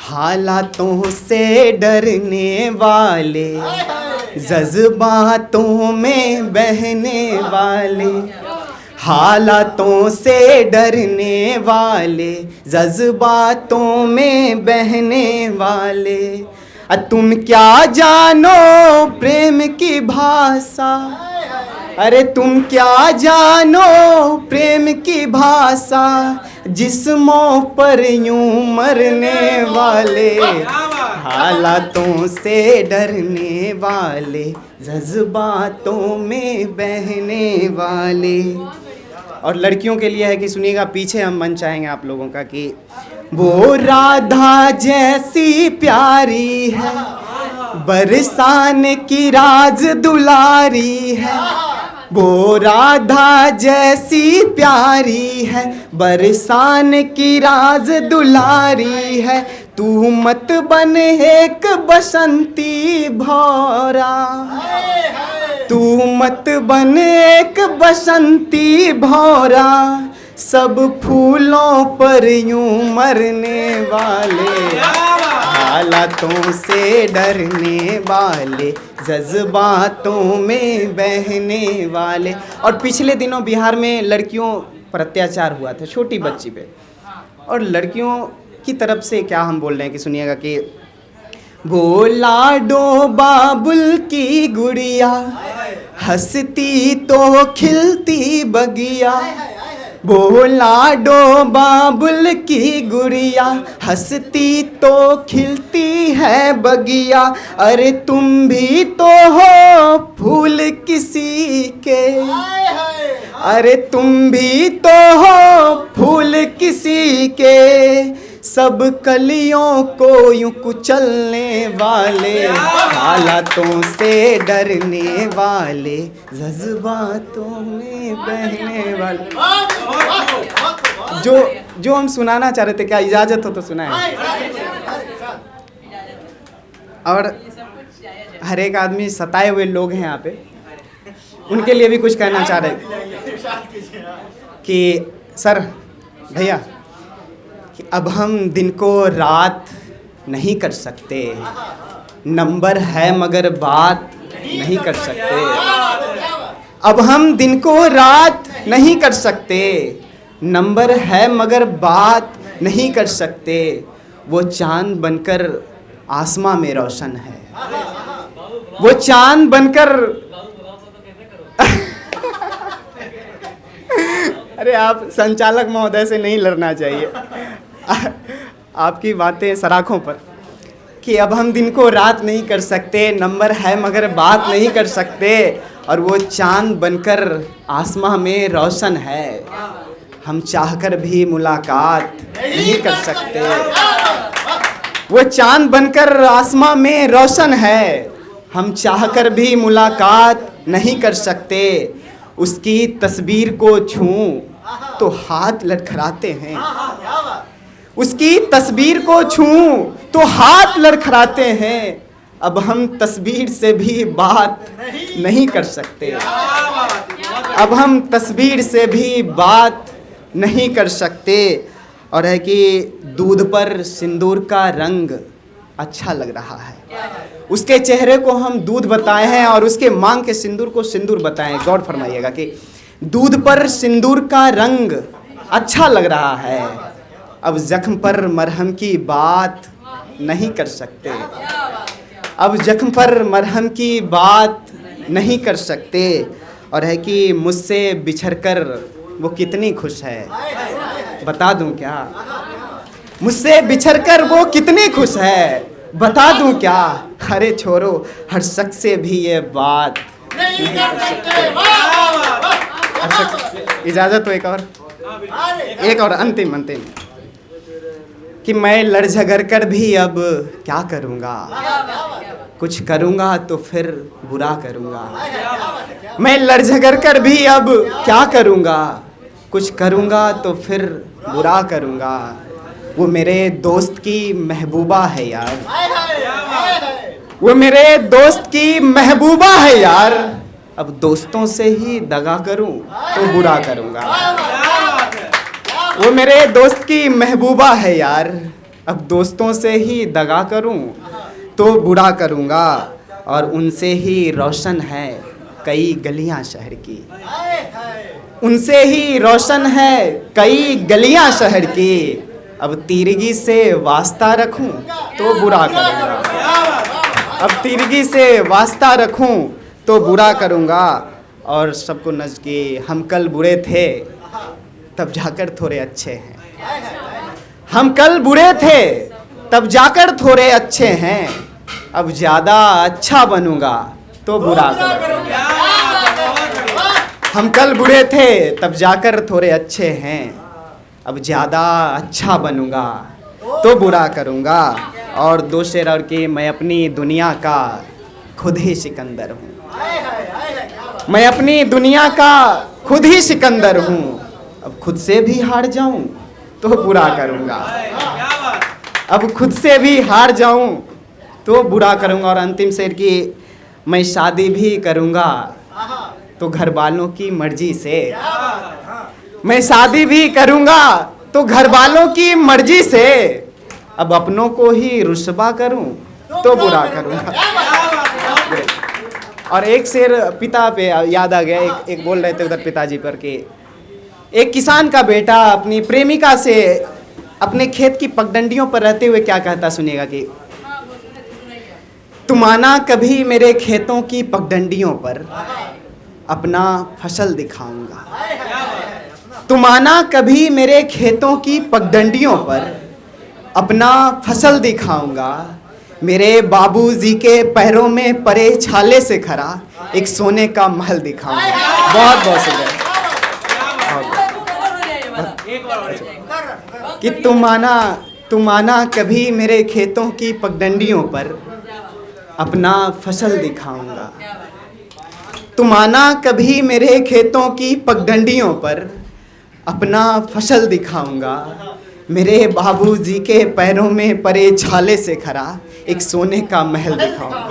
हालातों से डरने वाले, जज्बातों में बहने वाले, हालातों से डरने वाले, जज्बातों में बहने वाले। तुम क्या जानो प्रेम की भाषा, अरे तुम क्या जानो प्रेम की भाषा, जिस्मों पर यूं मरने वाले, हालातों से डरने वाले, जज्बातों में बहने वाले। और लड़कियों के लिए है कि सुनिएगा, पीछे हम मन चाहेंगे आप लोगों का कि वो राधा जैसी प्यारी है, बरसान की राज दुलारी है। वो राधा जैसी प्यारी है, बरसान की राज दुलारी है। तू मत बन एक बसंती भौरा, तू मत बन एक बसंती भौरा, सब फूलों पर यूं मरने वाले, हालातों से डरने वाले, जज्बातों में बहने वाले। और पिछले दिनों बिहार में लड़कियों पर अत्याचार हुआ था, छोटी बच्ची पे, और लड़कियों की तरफ से क्या हम बोल रहे हैं कि सुनिएगा कि वो लाडो बाबुल की गुड़िया, हंसती तो खिलती बगिया। वो लाडो बाबुल की गुड़िया, हंसती तो खिलती है बगिया। अरे तुम भी तो हो फूल किसी के, अरे तुम भी तो हो फूल किसी के, सब कलियों को यूं कुचलने वाले, हालातों से डरने वाले, जज्बातों में बहने वाले। जो हम सुनाना चाह रहे थे, क्या इजाजत हो तो सुनाएं? और हर एक आदमी सताए हुए लोग हैं यहाँ पे, उनके लिए भी कुछ कहना चाह रहे कि सर भैया कि अब हम दिन को रात नहीं कर सकते, नंबर है मगर बात नहीं कर सकते। अब हम दिन को रात नहीं कर सकते, नंबर है मगर बात नहीं कर सकते। वो चांद बनकर आसमां में रोशन है, वो चांद बनकर अरे आप संचालक महोदय से नहीं लड़ना चाहिए, आपकी बातें सराखों पर कि अब हम दिन को रात नहीं कर सकते, नंबर है मगर बात नहीं कर सकते, और वो चांद बनकर आसमां में रोशन है, हम चाहकर भी मुलाकात नहीं कर सकते। वो चांद बनकर आसमां में रोशन है, हम चाहकर भी मुलाकात नहीं कर सकते। उसकी तस्वीर को छूं तो हाथ लड़खड़ाते हैं, उसकी तस्वीर को छूं तो हाथ लड़खड़ाते हैं। अब हम तस्वीर से भी बात नहीं कर सकते, अब हम तस्वीर से भी बात नहीं कर सकते। और है कि दूध पर सिंदूर का रंग अच्छा लग रहा है, उसके चेहरे को हम दूध बताए हैं और उसके मांग के सिंदूर को सिंदूर बताएं। गौर फरमाइएगा कि दूध पर सिंदूर का रंग अच्छा लग रहा है, अब जख्म पर मरहम की बात नहीं कर सकते, अब जख्म पर मरहम की बात नहीं कर सकते। और है कि मुझसे बिछड़कर वो कितनी खुश है, बता दूं क्या? मुझसे बिछड़कर वो कितनी खुश है, बता दूं क्या? अरे छोरो, हर शख्स से भी ये बात नहीं कर सकते। इजाजत हो एक और अंतिम कि मैं लड़ झगड़ कर भी अब क्या करूँगा, कुछ करूँगा तो फिर बुरा करूँगा। मैं लड़ झगड़ कर भी अब क्या करूँगा, कुछ करूँगा तो फिर बुरा करूँगा। वो मेरे दोस्त की महबूबा है यार, वो मेरे दोस्त की महबूबा है यार, अब दोस्तों से ही दगा करूं तो बुरा करूंगा। वो मेरे दोस्त की महबूबा है यार, अब दोस्तों से ही दगा करूं तो बुरा करूंगा, और उनसे ही रोशन है कई गलियां शहर की। उनसे ही रोशन है कई गलियां शहर की। अब तीरगी से वास्ता रखूं तो बुरा करूंगा। अब तीरगी से वास्ता रखूं तो बुरा करूंगा। और सबको नज के हम कल बुरे थे तब जाकर थोड़े अच्छे हैं। हम कल बुरे थे तब जाकर थोड़े अच्छे हैं। अब ज़्यादा अच्छा बनूंगा तो बुरा करूंगा। हम कल बुरे थे तब जाकर थोड़े अच्छे हैं। अब ज़्यादा अच्छा बनूंगा तो बुरा करूंगा। और दो शेर और कि मैं अपनी दुनिया का खुद ही सिकंदर हूँ। मैं अपनी दुनिया का खुद ही सिकंदर हूँ। अब खुद से भी हार जाऊं तो बुरा करूंगा। अब खुद से भी हार जाऊं तो बुरा करूंगा। और अंतिम शेर की, मैं शादी भी करूंगा तो घर वालों की मर्जी से। मैं शादी भी करूंगा तो घर वालों की मर्जी से। अब अपनों को ही रुस्वा करूं तो बुरा करूंगा। और एक शेर पिता पे याद आ गया। एक बोल रहे थे उधर पिताजी पर कि एक किसान का बेटा अपनी प्रेमिका से अपने खेत की पगडंडियों पर रहते हुए क्या कहता, सुनिएगा कि तुम आना कभी मेरे खेतों की पगडंडियों पर, अपना फसल दिखाऊंगा। तुम आना कभी मेरे खेतों की पगडंडियों पर, अपना फसल दिखाऊंगा। मेरे बाबूजी के पैरों में परे छाले से खरा एक सोने का महल दिखाऊंगा। बहुत बहुत शुक्रिया कि तुम आना कभी मेरे खेतों की पगडंडियों पर, अपना फसल दिखाऊंगा। तुम आना कभी मेरे खेतों की पगडंडियों पर, अपना फसल दिखाऊंगा। मेरे बाबूजी के पैरों में परे छाले से खरा एक सोने का महल दिखाऊंगा।